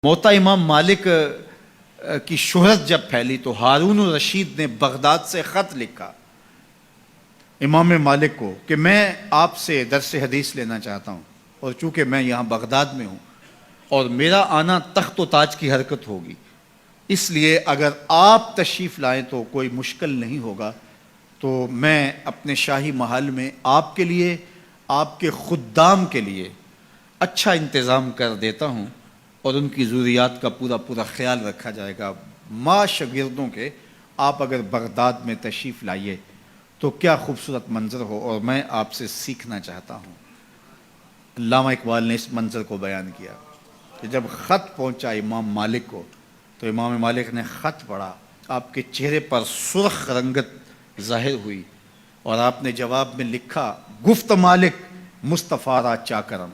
موتا امام مالک کی شہرت جب پھیلی تو ہارون الرشید نے بغداد سے خط لکھا امام مالک کو کہ میں آپ سے درس حدیث لینا چاہتا ہوں، اور چونکہ میں یہاں بغداد میں ہوں اور میرا آنا تخت و تاج کی حرکت ہوگی، اس لیے اگر آپ تشریف لائیں تو کوئی مشکل نہیں ہوگا، تو میں اپنے شاہی محل میں آپ کے لیے، آپ کے خدام کے لیے اچھا انتظام کر دیتا ہوں، اور ان کی ضروریات کا پورا خیال رکھا جائے گا۔ ماں شاگردوں کے آپ اگر بغداد میں تشریف لائیے تو کیا خوبصورت منظر ہو، اور میں آپ سے سیکھنا چاہتا ہوں۔ علامہ اقبال نے اس منظر کو بیان کیا کہ جب خط پہنچا امام مالک کو تو امام مالک نے خط پڑھا، آپ کے چہرے پر سرخ رنگت ظاہر ہوئی، اور آپ نے جواب میں لکھا، گفت مالک مصطفیٰ را چاکرم،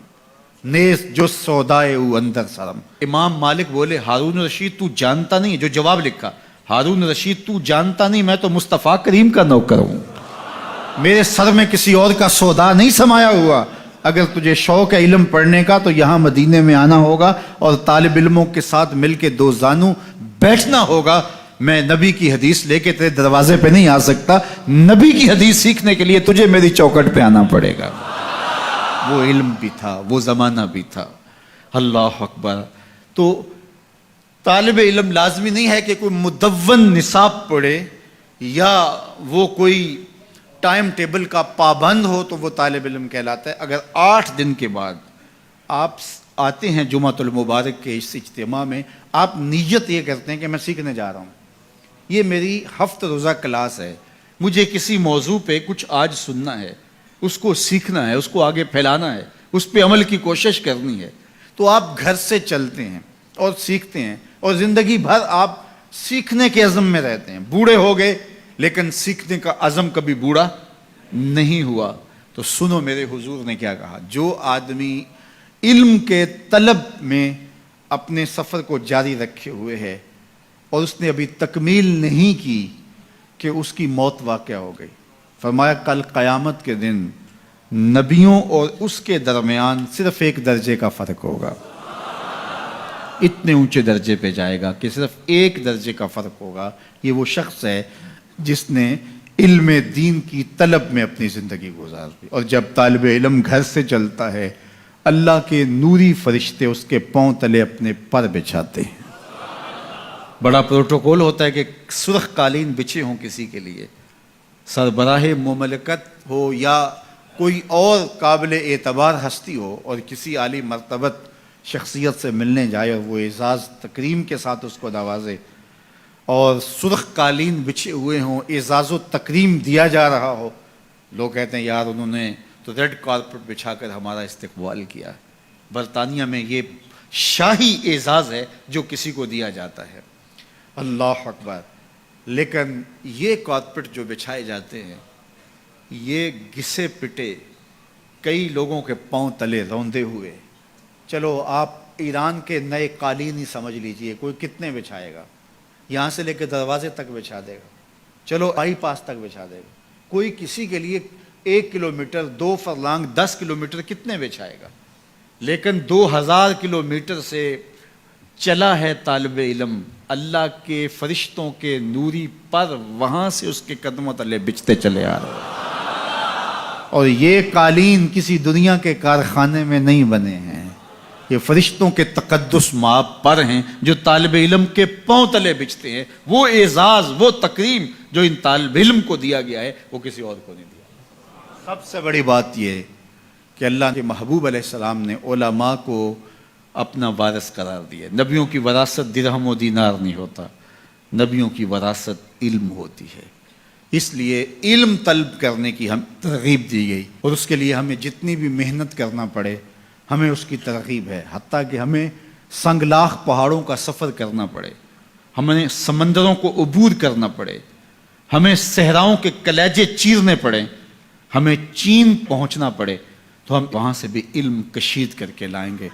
نیز جو سودائے او اندر سرم۔ امام مالک بولے، ہارون رشید تو جانتا نہیں، جو جواب لکھا، ہارون رشید تو جانتا نہیں میں تو مصطفیٰ کریم کا نوکر ہوں، میرے سر میں کسی اور کا سودا نہیں سمایا ہوا۔ اگر تجھے شوق ہے علم پڑھنے کا تو یہاں مدینے میں آنا ہوگا اور طالب علموں کے ساتھ مل کے دو زانو بیٹھنا ہوگا۔ میں نبی کی حدیث لے کے تیرے دروازے پہ نہیں آ سکتا، نبی کی حدیث سیکھنے کے لیے تجھے میری چوکٹ پہ آنا پڑے گا۔ وہ علم بھی تھا، وہ زمانہ بھی تھا۔ اللہ اکبر۔ تو طالب علم لازمی نہیں ہے کہ کوئی مدون نصاب پڑھے یا وہ کوئی ٹائم ٹیبل کا پابند ہو تو وہ طالب علم کہلاتا ہے۔ اگر 8 دن کے بعد آپ آتے ہیں جمعۃ المبارک کے اس اجتماع میں، آپ نیت یہ کرتے ہیں کہ میں سیکھنے جا رہا ہوں، یہ میری ہفتہ روزہ کلاس ہے، مجھے کسی موضوع پہ کچھ آج سننا ہے، اس کو سیکھنا ہے، اس کو آگے پھیلانا ہے، اس پہ عمل کی کوشش کرنی ہے، تو آپ گھر سے چلتے ہیں اور سیکھتے ہیں، اور زندگی بھر آپ سیکھنے کے عزم میں رہتے ہیں۔ بوڑھے ہو گئے لیکن سیکھنے کا عزم کبھی بوڑھا نہیں ہوا۔ تو سنو میرے حضور نے کیا کہا، جو آدمی علم کے طلب میں اپنے سفر کو جاری رکھے ہوئے ہے اور اس نے ابھی تکمیل نہیں کی کہ اس کی موت واقع ہو گئی، فرمایا کل قیامت کے دن نبیوں اور اس کے درمیان صرف 1 درجے کا فرق ہوگا، اتنے اونچے درجے پہ جائے گا کہ صرف 1 درجے کا فرق ہوگا۔ یہ وہ شخص ہے جس نے علم دین کی طلب میں اپنی زندگی گزار دی۔ اور جب طالب علم گھر سے چلتا ہے، اللہ کے نوری فرشتے اس کے پاؤں تلے اپنے پر بچھاتے ہیں۔ بڑا پروٹوکول ہوتا ہے کہ سرخ قالین بچھے ہوں کسی کے لیے، سربراہ مملکت ہو یا کوئی اور قابل اعتبار ہستی ہو اور کسی عالی مرتبت شخصیت سے ملنے جائے اور وہ اعزاز تکریم کے ساتھ اس کو نوازے، اور سرخ قالین بچھے ہوئے ہوں، اعزاز و تکریم دیا جا رہا ہو، لوگ کہتے ہیں یار انہوں نے تو ریڈ کارپٹ بچھا کر ہمارا استقبال کیا۔ برطانیہ میں یہ شاہی اعزاز ہے جو کسی کو دیا جاتا ہے۔ اللہ اکبر۔ لیکن یہ کارپٹ جو بچھائے جاتے ہیں، یہ گھسے پٹے کئی لوگوں کے پاؤں تلے روندے ہوئے، چلو آپ ایران کے نئے قالین ہی سمجھ لیجئے، کوئی کتنے بچھائے گا، یہاں سے لے کے دروازے تک بچھا دے گا، چلو بائی پاس تک بچھا دے گا، کوئی کسی کے لیے 1 کلومیٹر 2 فرلانگ 10 کلومیٹر کتنے بچھائے گا، لیکن 2000 کلومیٹر سے چلا ہے طالب علم اللہ کے فرشتوں کے نوری پر، وہاں سے اس کے قدموں تلے بچھتے چلے آ رہے ہیں۔ اور یہ قالین کسی دنیا کے کارخانے میں نہیں بنے ہیں، یہ فرشتوں کے تقدس مآب پر ہیں جو طالب علم کے پاؤں تلے بچھتے ہیں۔ وہ اعزاز، وہ تکریم جو ان طالب علم کو دیا گیا ہے وہ کسی اور کو نہیں دیا۔ سب سے بڑی بات یہ ہے کہ اللہ کے محبوب علیہ السلام نے علماء کو اپنا وارث قرار دیا۔ نبیوں کی وراثت درہم و دینار نہیں ہوتا، نبیوں کی وراثت علم ہوتی ہے۔ اس لیے علم طلب کرنے کی ہم ترغیب دی گئی، اور اس کے لیے ہمیں جتنی بھی محنت کرنا پڑے ہمیں اس کی ترغیب ہے، حتیٰ کہ ہمیں سنگلاخ پہاڑوں کا سفر کرنا پڑے، ہمیں سمندروں کو عبور کرنا پڑے، ہمیں صحراؤں کے کلیجے چیرنے پڑے، ہمیں چین پہنچنا پڑے، تو ہم وہاں سے بھی علم کشید کر کے لائیں گے۔